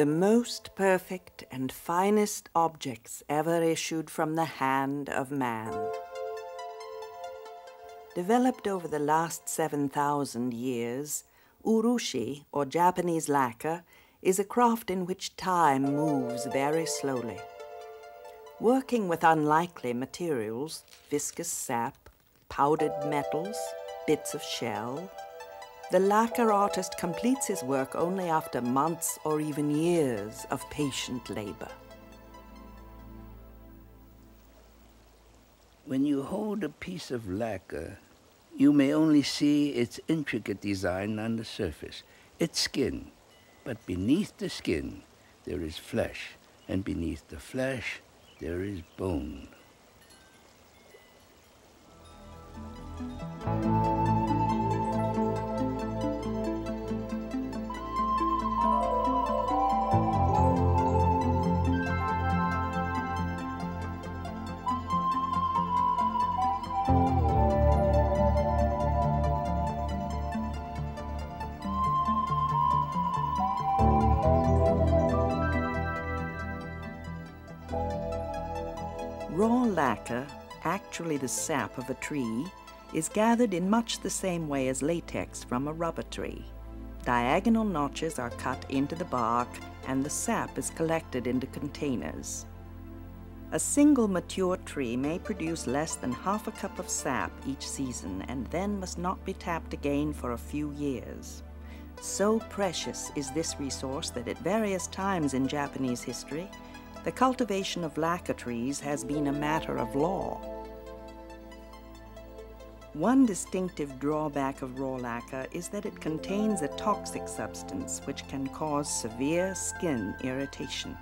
The most perfect and finest objects ever issued from the hand of man. Developed over the last 7,000 years, urushi, or Japanese lacquer, is a craft in which time moves very slowly. Working with unlikely materials, viscous sap, powdered metals, bits of shell, the lacquer artist completes his work only after months or even years of patient labor. When you hold a piece of lacquer, you may only see its intricate design on the surface, its skin. But beneath the skin, there is flesh, and beneath the flesh, there is bone. Raw lacquer, actually the sap of a tree, is gathered in much the same way as latex from a rubber tree. Diagonal notches are cut into the bark, and the sap is collected into containers. A single mature tree may produce less than half a cup of sap each season, and then must not be tapped again for a few years. So precious is this resource that at various times in Japanese history, the cultivation of lacquer trees has been a matter of law. One distinctive drawback of raw lacquer is that it contains a toxic substance which can cause severe skin irritation.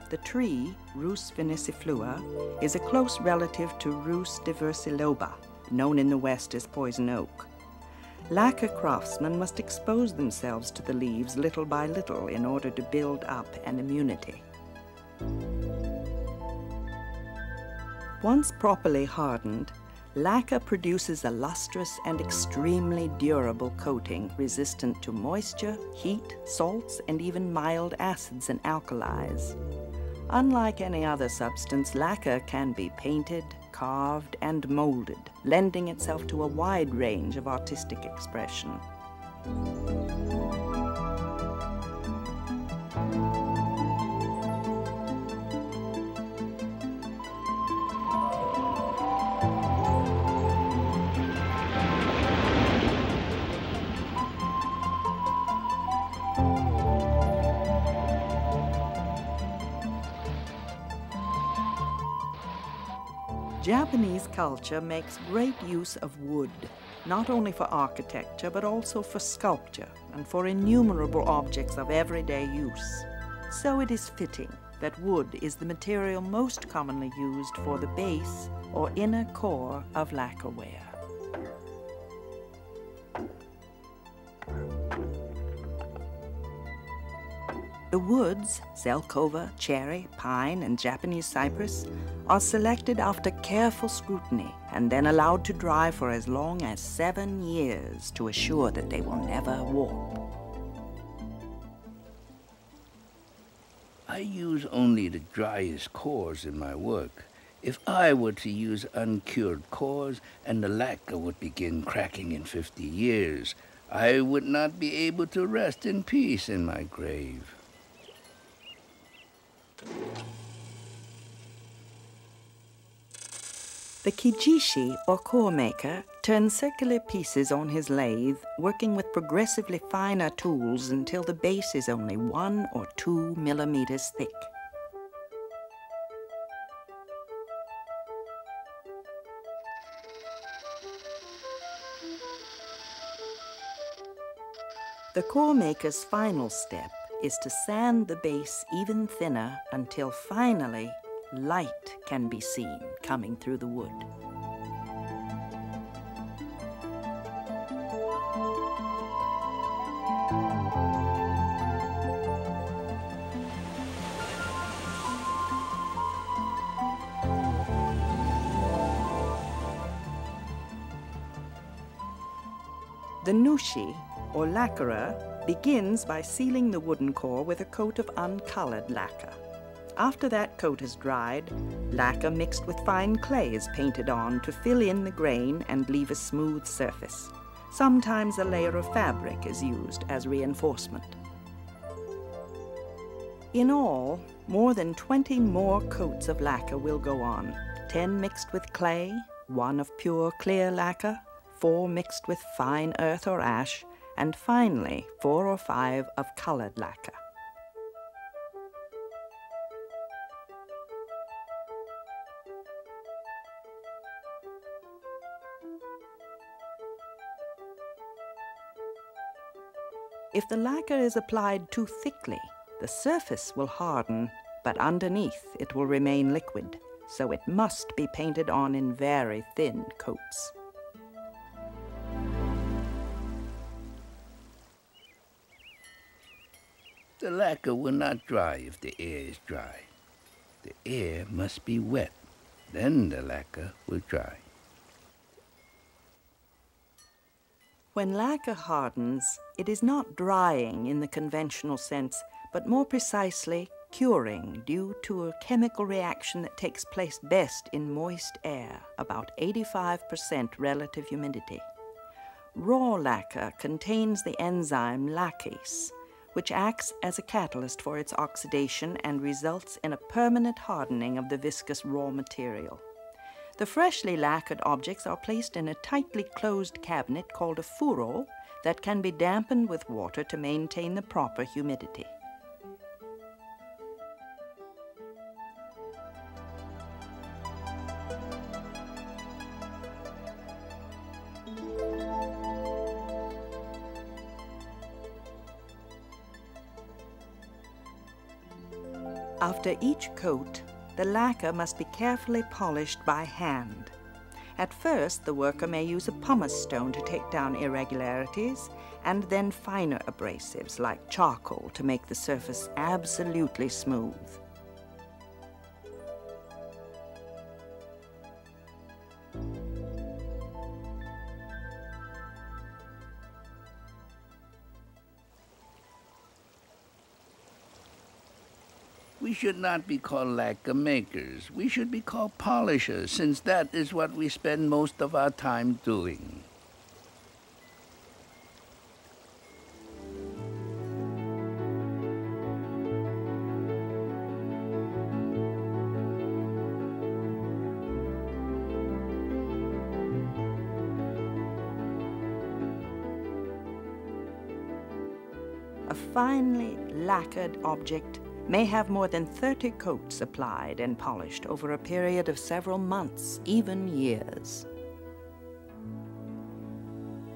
The tree, Rus finiciflua, is a close relative to Rus diversiloba, known in the West as poison oak. Lacquer craftsmen must expose themselves to the leaves little by little in order to build up an immunity. Once properly hardened, lacquer produces a lustrous and extremely durable coating resistant to moisture, heat, salts, and even mild acids and alkalis. Unlike any other substance, lacquer can be painted, carved, and molded, lending itself to a wide range of artistic expression. Japanese culture makes great use of wood, not only for architecture, but also for sculpture and for innumerable objects of everyday use. So it is fitting that wood is the material most commonly used for the base or inner core of lacquerware. The woods, zelkova, cherry, pine, and Japanese cypress, are selected after careful scrutiny and then allowed to dry for as long as 7 years to assure that they will never warp. I use only the driest cores in my work. If I were to use uncured cores and the lacquer would begin cracking in 50 years, I would not be able to rest in peace in my grave. The kijishi, or core maker, turns circular pieces on his lathe, working with progressively finer tools until the base is only 1 or 2 millimeters thick. The core maker's final step is to sand the base even thinner until finally light can be seen coming through the wood. The nushi, or lacquerer, begins by sealing the wooden core with a coat of uncolored lacquer. After that coat has dried, lacquer mixed with fine clay is painted on to fill in the grain and leave a smooth surface. Sometimes a layer of fabric is used as reinforcement. In all, more than 20 more coats of lacquer will go on, 10 mixed with clay, 1 of pure clear lacquer, 4 mixed with fine earth or ash, and finally 4 or 5 of colored lacquer. If the lacquer is applied too thickly, the surface will harden, but underneath it will remain liquid, so it must be painted on in very thin coats. The lacquer will not dry if the air is dry. The air must be wet, then the lacquer will dry. When lacquer hardens, it is not drying in the conventional sense, but more precisely curing due to a chemical reaction that takes place best in moist air, about 85% relative humidity. Raw lacquer contains the enzyme lacquase, which acts as a catalyst for its oxidation and results in a permanent hardening of the viscous raw material. The freshly lacquered objects are placed in a tightly closed cabinet called a fourreau that can be dampened with water to maintain the proper humidity. After each coat, the lacquer must be carefully polished by hand. At first, the worker may use a pumice stone to take down irregularities, and then finer abrasives like charcoal to make the surface absolutely smooth. We should not be called lacquer makers. We should be called polishers, since that is what we spend most of our time doing. A finely lacquered object may have more than 30 coats applied and polished over a period of several months, even years.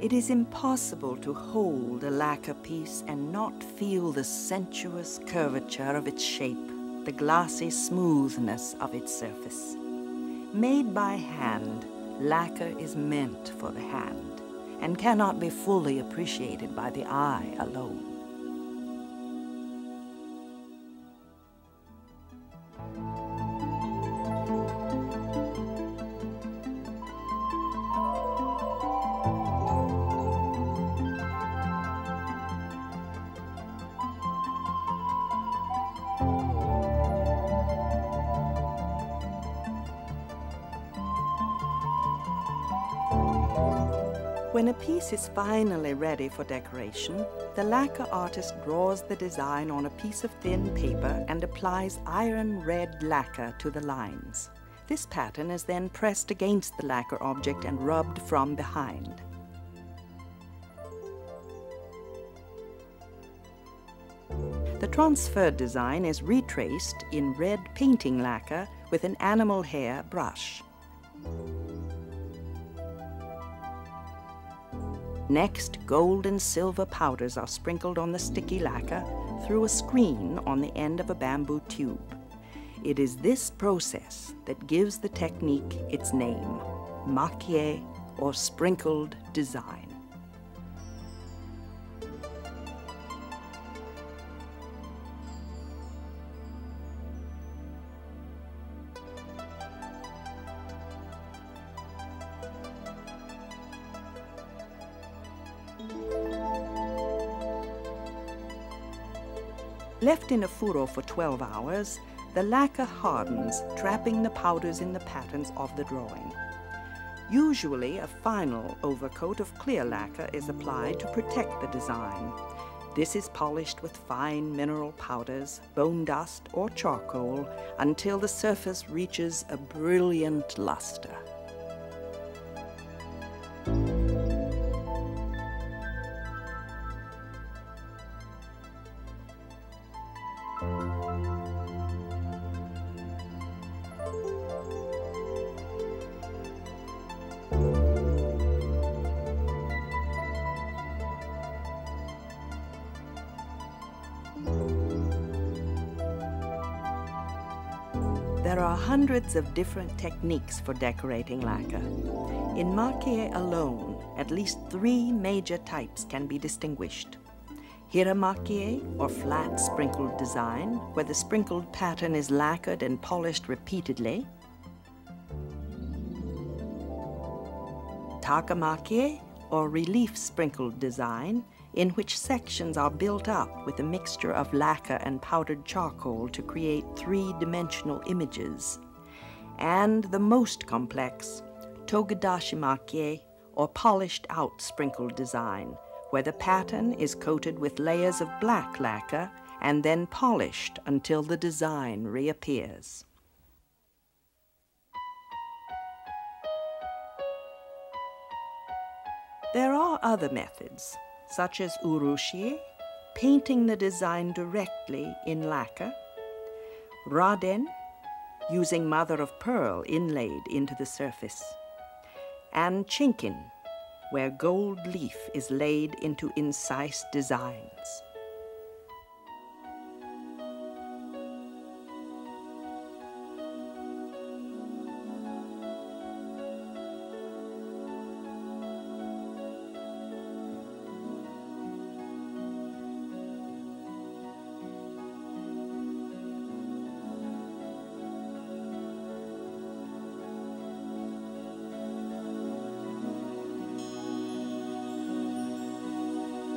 It is impossible to hold a lacquer piece and not feel the sensuous curvature of its shape, the glassy smoothness of its surface. Made by hand, lacquer is meant for the hand and cannot be fully appreciated by the eye alone. When a piece is finally ready for decoration, the lacquer artist draws the design on a piece of thin paper and applies iron red lacquer to the lines. This pattern is then pressed against the lacquer object and rubbed from behind. The transferred design is retraced in red painting lacquer with an animal hair brush. Next, gold and silver powders are sprinkled on the sticky lacquer through a screen on the end of a bamboo tube. It is this process that gives the technique its name, maquillé or sprinkled design. Left in a furrow for 12 hours, the lacquer hardens, trapping the powders in the patterns of the drawing. Usually, a final overcoat of clear lacquer is applied to protect the design. This is polished with fine mineral powders, bone dust, or charcoal until the surface reaches a brilliant luster. There are hundreds of different techniques for decorating lacquer. In marquee alone, at least 3 major types can be distinguished. Marquee, or flat sprinkled design, where the sprinkled pattern is lacquered and polished repeatedly. Marquee, or relief sprinkled design, in which sections are built up with a mixture of lacquer and powdered charcoal to create 3-dimensional images. And the most complex, marquee, or polished out sprinkled design, where the pattern is coated with layers of black lacquer and then polished until the design reappears. There are other methods, such as urushi, painting the design directly in lacquer, raden, using mother of pearl inlaid into the surface, and chinkin, where gold leaf is laid into incised designs.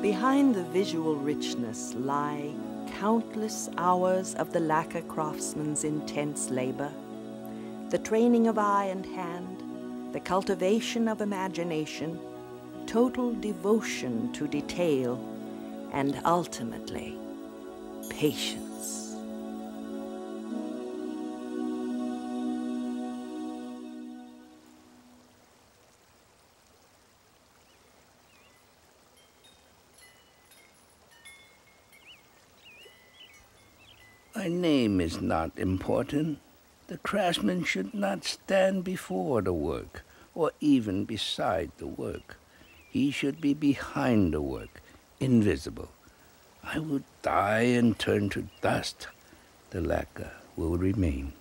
Behind the visual richness lie countless hours of the lacquer craftsman's intense labor, the training of eye and hand, the cultivation of imagination, total devotion to detail, and ultimately, patience. My name is not important. The craftsman should not stand before the work, or even beside the work. He should be behind the work, invisible. I will die and turn to dust. The lacquer will remain.